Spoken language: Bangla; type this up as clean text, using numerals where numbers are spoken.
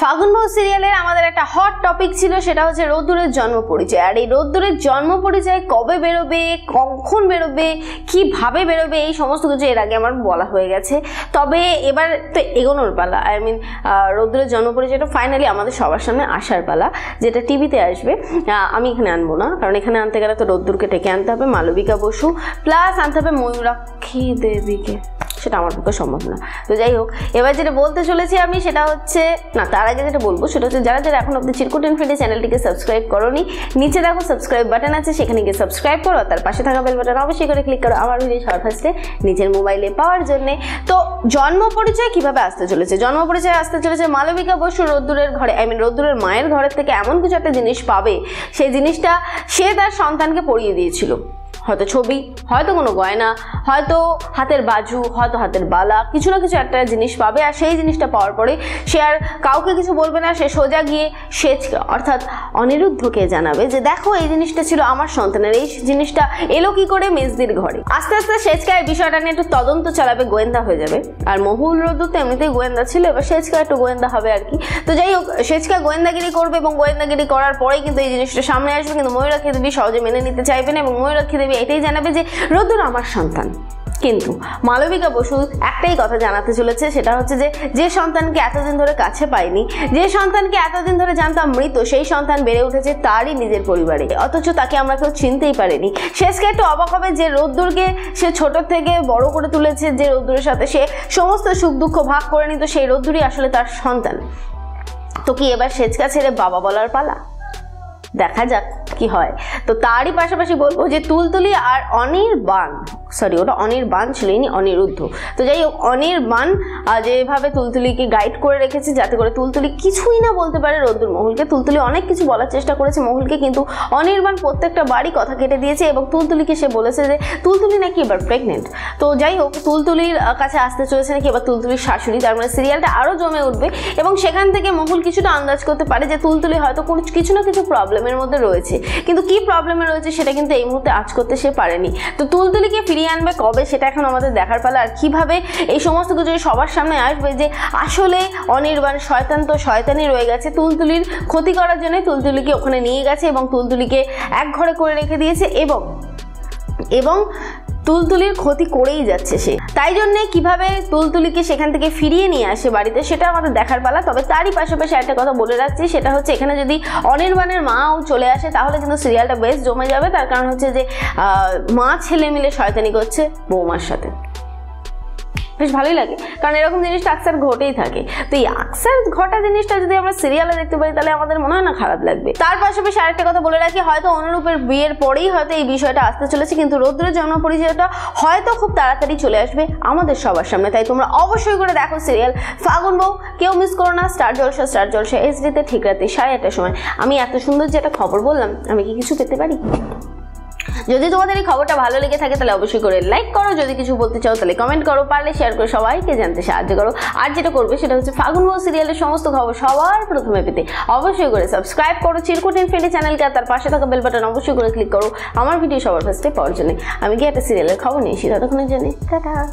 ফাগুন বউ সিরিয়ালের আমাদের একটা হট টপিক ছিল, সেটা হচ্ছে রোদ্দুরের জন্ম পরিচয়। আর এই রোদ্দুরের জন্ম পরিচয় কবে বেরোবে, কখন বেরোবে, কিভাবে বেরোবে, এই সমস্ত কিছু এর আগে আমার বলা হয়ে গেছে। তবে এবার তো এগোনোর পালা, রোদ্দুরের জন্ম পরিচয়টা ফাইনালি আমাদের সবার সামনে আসার পালা, যেটা টিভিতে আসবে। আমি এখানে আনবো না, কারণ এখানে আনতে গেলে তো রোদ্দুরকে ডেকে আনতে হবে, মালবিকা বসু প্লাস আনতে হবে ময়ূরাক্ষী দেবীকে, সেটা আমার পক্ষে সম্ভব না। তো যাই হোক, এবার যেটা বলতে চলেছি আমি সেটা হচ্ছে, না তার আগে যেটা বলবো সেটা হচ্ছে, যারা যারা এখন অব্দি চিরকুট ইনফিনিটি চ্যানেলটিকে সাবস্ক্রাইব করোনি, নিচে দেখো সাবস্ক্রাইব বাটন আছে, সেখানে গিয়ে সাবস্ক্রাইব করো, তার পাশে থাকা বেল বাটন অবশ্যই করে ক্লিক করো আমার ভিডিও সবার ফার্স্টে নিজের মোবাইলে পাওয়ার জন্যে। তো জন্ম পরিচয় কিভাবে আসতে চলেছে? জন্ম পরিচয় আসতে চলেছে মালবিকা বসু রোদ্দুরের ঘরে, রোদ্দুরের মায়ের ঘরের থেকে এমন কিছু একটা জিনিস পাবে, সেই জিনিসটা সে তার সন্তানকে পরিয়ে দিয়েছিল। হয়তো ছবি, হয়তো কোনো গয়না, হয়তো হাতের বাজু, হয়তো হাতের বালা, কিছু না কিছু একটা জিনিস পাবে। আর সেই জিনিসটা পাওয়ার পরে সে আর কাউকে কিছু বলবে না, সে সোজা গিয়ে সেজকে অর্থাৎ অনিরুদ্ধকে জানাবে যে দেখো এই জিনিসটা ছিল আমার সন্তানের, এই জিনিসটা এলো কি করে মেজদির ঘরে। আস্তে আস্তে সেজকা এই বিষয়টা নিয়ে একটু তদন্ত চালাবে, গোয়েন্দা হয়ে যাবে। আর মহুল রোদ্দুর তো এমনিতেই গোয়েন্দা ছিল, এবার সেজকা একটু গোয়েন্দা হবে আর কি। তো যাই হোক, সেজকা গোয়েন্দাগিরি করবে এবং গোয়েন্দাগিরি করার পরেই কিন্তু এই জিনিসটা সামনে আসবে। কিন্তু ময়ূরাক্ষী দেবী সহজে মেনে নিতে চাইবে না এবং ময়ূরাক্ষী দেবী এটাই জানাবে যে রোদ্দুর আমার সন্তান। কিন্তু মালবিকা বসু একটাই কথা জানাতে চলেছে, সেটা হচ্ছে যে সন্তানকে এতদিন ধরে কাছে পাইনি, যে সন্তানকে এতদিন ধরে জানতাম মৃত, সেই সন্তান বেড়ে উঠেছে তারই নিজের পরিবারে, অথচ তাকে আমরা কেউ চিনতেই পারিনি। শেষকে একটু অবাক হবে যে রোদ্দুরকে সে ছোট থেকে বড় করে তুলেছে, যে রোদ্দুরের সাথে সে সমস্ত সুখ দুঃখ ভাগ করে নিত, সেই রোদ্দুরই আসলে তার সন্তান। তো কি এবার সেজকা ছেড়ে বাবা বলার পালা? দেখা যাক কি হয়। তো তারই পাশাপাশি বলবো যে তুলতুলি আর অনির্বাণ, সরি ওটা অনির্বাণ ছিল, ইনি অনিরুদ্ধ। তো যাই হোক, অনির্বাণ যেভাবে তুলতুলিকে গাইড করে রেখেছে যাতে করে তুলতুলি কিছুই না বলতে পারে রোদ্দুর মহুলকে। তুলতুলি অনেক কিছু বলার চেষ্টা করেছে মহুলকে, কিন্তু অনির্বাণ প্রত্যেকটা বাড়ি কথা কেটে দিয়েছে এবং তুলতুলিকে সে বলেছে যে তুলতুলি নাকি এবার প্রেগনেন্ট। তো যাই হোক, তুলতুলির কাছে আসতে চলেছে নাকি এবার তুলতুলির শাশুড়ি, তার মানে সিরিয়ালটা আরও জমে উঠবে। এবং সেখান থেকে মহুল কিছুটা আন্দাজ করতে পারে যে তুলতুলি হয়তো কিছু না কিছু প্রবলেমের মধ্যে রয়েছে, কিন্তু কি প্রবলেমে রয়েছে সেটা কিন্তু এই মুহূর্তে আজ করতে সে পারেনি। তো তুলতুলিকে ফিরিয়ে আনবে কবে, সেটা এখন আমাদের দেখার পালা। আর কিভাবে এই সমস্ত কিছু সবার সামনে আসবে যে আসলে অনির্বাণ শয়তান তো শয়তানই রয়ে গেছে, তুলতুলির ক্ষতি করার জন্য তুলতুলিকে ওখানে নিয়ে গেছে এবং তুলতুলিকে এক ঘরে করে রেখে দিয়েছে এবং তুলতুলির ক্ষতি করেই যাচ্ছে সে। তাই জন্যে কিভাবে তুলতুলিকে সেখান থেকে ফিরিয়ে নিয়ে আসে বাড়িতে, সেটা আমাদের দেখার পালা। তবে তারই পাশাপাশি একটা কথা বলে রাখছি, সেটা হচ্ছে এখানে যদি অনির্বাণের মাও চলে আসে তাহলে কিন্তু সিরিয়ালটা বেশ জমে যাবে। তার কারণ হচ্ছে যে মা ছেলে মিলে শয়তানি করছে বৌমার সাথে, বেশ ভালোই লাগে, কারণ এরকম জিনিসটা আকসার ঘটেই থাকে। তো এই আকসার ঘটা জিনিসটা যদি আমরা সিরিয়ালে দেখতে পাই তাহলে আমাদের মনে হয় না খারাপ লাগবে। তার পাশাপাশি আরেকটা কথা বলে রাখি, হয়তো অনুরূপের বিয়ের পরেই হয়তো এই বিষয়টা আসতে চলেছে, কিন্তু রোদ্দুরের জন্ম পরিচয়টা হয়তো খুব তাড়াতাড়ি চলে আসবে আমাদের সবার সামনে। তাই তোমরা অবশ্যই করে দেখো সিরিয়াল ফাগুন বউ, কেউ মিস করো না। স্টার জলসা এইচডিতে ঠিক রাতে 8:30টার সময়। আমি এত সুন্দর যে একটা খবর বললাম, আমি কি কিছু পেতে পারি? যদি তোমাদের এই খবরটা ভালো লেগে থাকে তাহলে অবশ্যই করে লাইক করো, যদি কিছু বলতে চাও তাহলে কমেন্ট করো, পারলে শেয়ার করে সবাইকে জানতে সাহায্য করো। আর যেটা করবে সেটা হচ্ছে ফাগুন বউ সিরিয়ালের সমস্ত খবর সবার প্রথমে পেতে অবশ্যই করে সাবস্ক্রাইব করো চিরকুট ইনফিনিটি চ্যানেলকে, আর তার পাশে থাকা বেল বাটন অবশ্যই করে ক্লিক করো আমার ভিডিও সবার ফার্স্টে পাওয়ার জন্য। আমি গিয়ে একটা সিরিয়ালের খবর নিয়েছি, ততক্ষণের জন্য টাটা।